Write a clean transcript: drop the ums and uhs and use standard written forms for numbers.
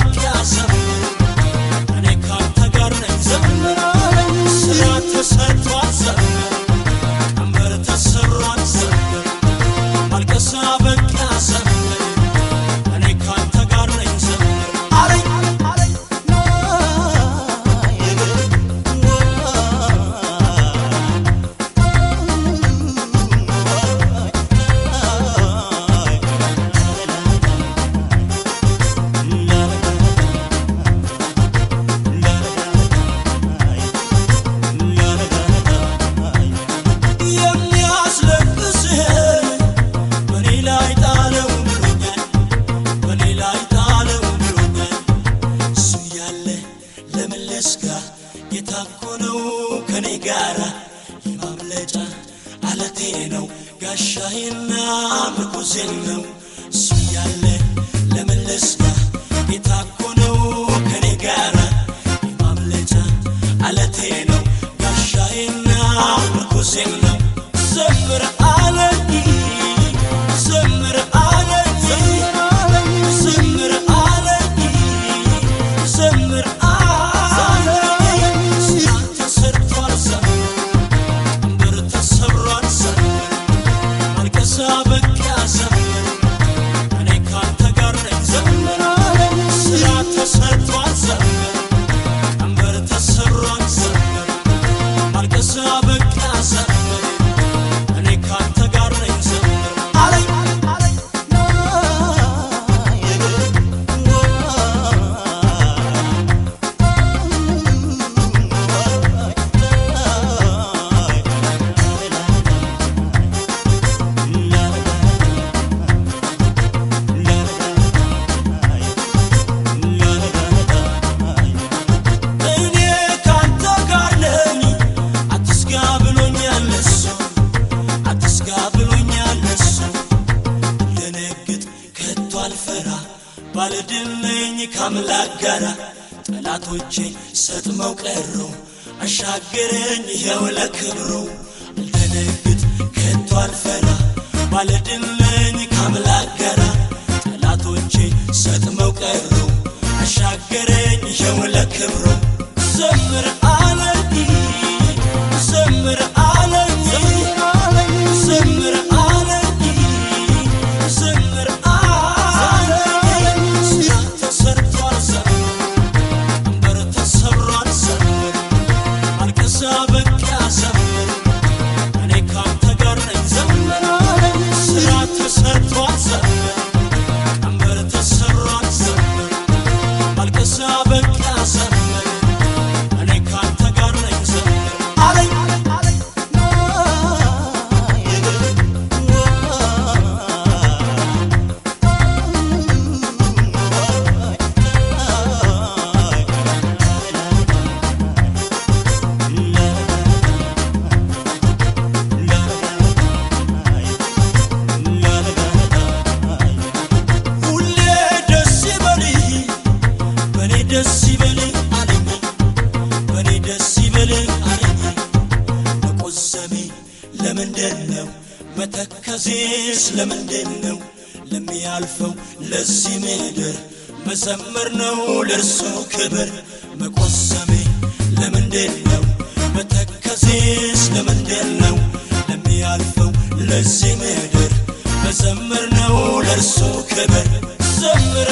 በቂያ ዘምር እኔ ካንተ ጋር ነኝ ዘምር አለኝ ስራ ተሰርቷል ዘምር ቀንበር ተሰብሯል ዘምር ማልቀስ በቂያ ዘምር እኔ ካንተ ጋር ነኝ ዘምር አለኝ የታኮነው ከኔ ጋራ የማምለጫ አለቴ ነው ጋሻዬና ምርኩዜ ነው እሱ ያለ ለመለስጋ የታኮነው ከኔ ጋራ የማምለጫ አለቴ ነው ጋሻዬና ምርኩዜ ነው ዘምር አለኝ ዘምር አለኝ ዘምር አለኝ ዘምር ባልድነኝ ካምላክ ጋራ ጠላቶቼ ሰጥመው ቀሩ አሻገረኝ ይሄው ለክብሩ አልደነግጥ ከቶ አልፈራ ባልድነኝ ካምላክ ጋራ ጠላቶቼ ሰጥመው ቀሩ አሻገረኝ ይሄው ለክብሩ ዘምር አለኝ ዘምር አለኝ ዘምር አለኝ ዘምር ደስ ይበልህ አለኝ በኔ ደስ ይበልህ አለኝ መቆዘሜ ለምንድነው መተከዜስ ለምንድነው ለሚያልፈው ለዚህ ምድር መዘመር ነው ለእርሱ ክብር መቆዘሜ ለምንድነው መተከዜስ ለምንድነው ለሚያልፈው ለዚህ ምድር መዘመር ነው ለእርሱ ክብር ዘምር